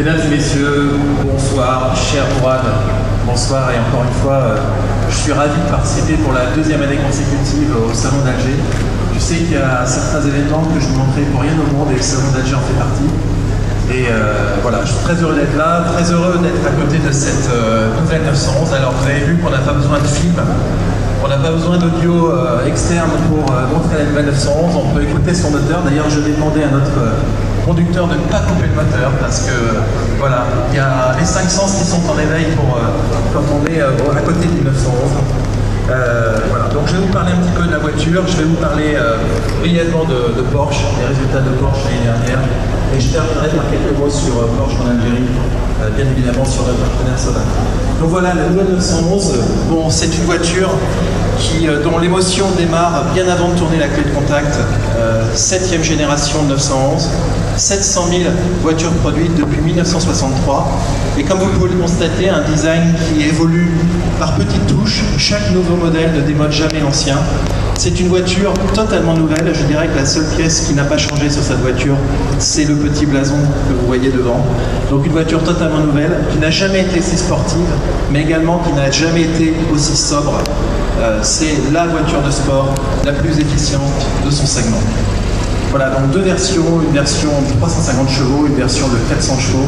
Mesdames et messieurs, bonsoir, cher Mourad, bonsoir et encore une fois, je suis ravi de participer pour la deuxième année consécutive au Salon d'Alger. Je sais qu'il y a certains événements que je ne manquerai pour rien au monde et le Salon d'Alger en fait partie. Et voilà, je suis très heureux d'être là, très heureux d'être à côté de cette nouvelle 911. Alors vous avez vu qu'on n'a pas besoin de film, on n'a pas besoin d'audio externe pour montrer la nouvelle 911, on peut écouter son moteur. D'ailleurs, je vais demander à notre conducteur de ne pas couper le moteur parce que voilà, il y a les 5 sens qui sont en éveil pour quand on est à côté du 911. Voilà. Donc je vais vous parler un petit peu de la voiture, je vais vous parler brièvement de Porsche, les résultats de Porsche l'année dernière, et je terminerai par quelques mots sur Porsche en Algérie, bien évidemment sur notre partenaire Sonac. Donc voilà, la nouvelle 911, bon, c'est une voiture dont l'émotion démarre bien avant de tourner la clé de contact, 7e génération de 911, 700 000 voitures produites depuis 1963, et comme vous pouvez le constater, un design qui évolue par petites touches. Chaque nouveau modèle ne démode jamais l'ancien. C'est une voiture totalement nouvelle. Je dirais que la seule pièce qui n'a pas changé sur cette voiture, c'est le petit blason que vous voyez devant. Donc une voiture totalement nouvelle, qui n'a jamais été si sportive, mais également qui n'a jamais été aussi sobre. C'est la voiture de sport la plus efficiente de son segment. Voilà, donc deux versions, une version de 350 chevaux, une version de 400 chevaux,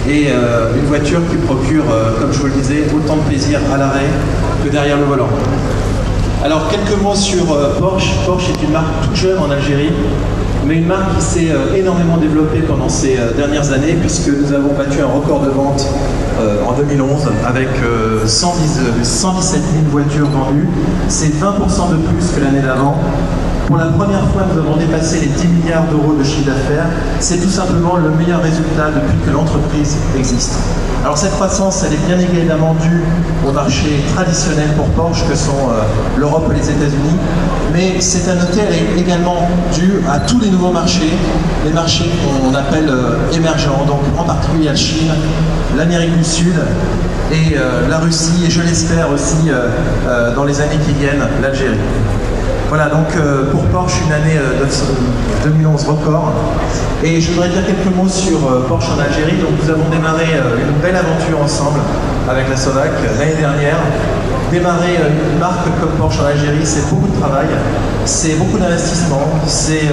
et une voiture qui procure, comme je vous le disais, autant de plaisir à l'arrêt que derrière le volant. Alors quelques mots sur Porsche. Porsche est une marque toute jeune en Algérie, mais une marque qui s'est énormément développée pendant ces dernières années, puisque nous avons battu un record de vente en 2011 avec 117 000 voitures vendues. C'est 20% de plus que l'année d'avant. Pour la première fois, nous avons dépassé les 10 milliards d'euros de chiffre d'affaires. C'est tout simplement le meilleur résultat depuis que l'entreprise existe. Alors cette croissance, elle est bien évidemment due au marché traditionnel pour Porsche que sont l'Europe et les États-Unis, mais c'est à noter, elle est également due à tous les nouveaux marchés, les marchés qu'on appelle émergents, donc en particulier la Chine, l'Amérique du Sud et la Russie, et je l'espère aussi dans les années qui viennent, l'Algérie. Voilà, donc pour Porsche, une année 2011 record. Et je voudrais dire quelques mots sur Porsche en Algérie. Donc nous avons démarré une belle aventure ensemble avec la Sonac l'année dernière. Démarrer une marque comme Porsche en Algérie, c'est beaucoup de travail, c'est beaucoup d'investissement, c'est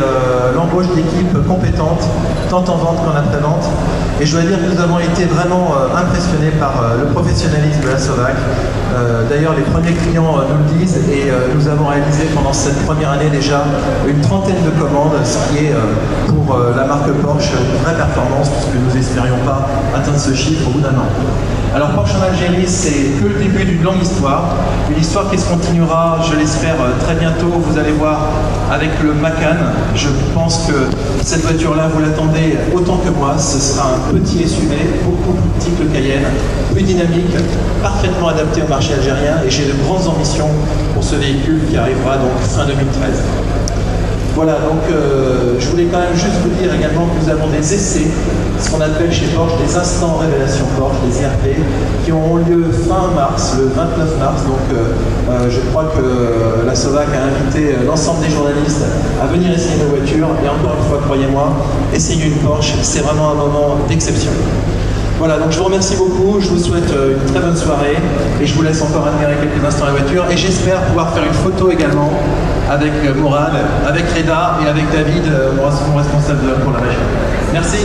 l'embauche d'équipes compétentes, tant en vente qu'en après-vente. Et je dois dire que nous avons été vraiment impressionnés par le professionnalisme de la Sonac. D'ailleurs, les premiers clients nous le disent, et nous avons réalisé pendant cette première année déjà une trentaine de commandes, ce qui est pour la marque Porsche une vraie performance, puisque nous n'espérions pas atteindre ce chiffre au bout d'un an. Alors Porsche en Algérie, c'est que le début d'une longue histoire, une histoire qui se continuera, je l'espère, très bientôt. Vous allez voir avec le Macan. Je pense que cette voiture-là, vous l'attendez autant que moi. Ce sera un petit SUV, beaucoup plus petit que le Cayenne, plus dynamique, parfaitement adapté au marché algérien, et j'ai de grandes ambitions pour ce véhicule qui arrivera donc fin 2013. Voilà, donc je voulais quand même juste vous dire également que nous avons des essais, ce qu'on appelle chez Porsche des instants révélation Porsche, des IRP, qui auront lieu fin mars, le 29 mars. Donc je crois que la Sonac a invité l'ensemble des journalistes à venir essayer nos voitures. Et encore une fois, croyez-moi, essayer une Porsche, c'est vraiment un moment d'exception. Voilà, donc je vous remercie beaucoup, je vous souhaite une très bonne soirée et je vous laisse encore admirer quelques instants la voiture, et j'espère pouvoir faire une photo également avec Mourad, avec Reda et avec David, mon responsable pour la région. Merci.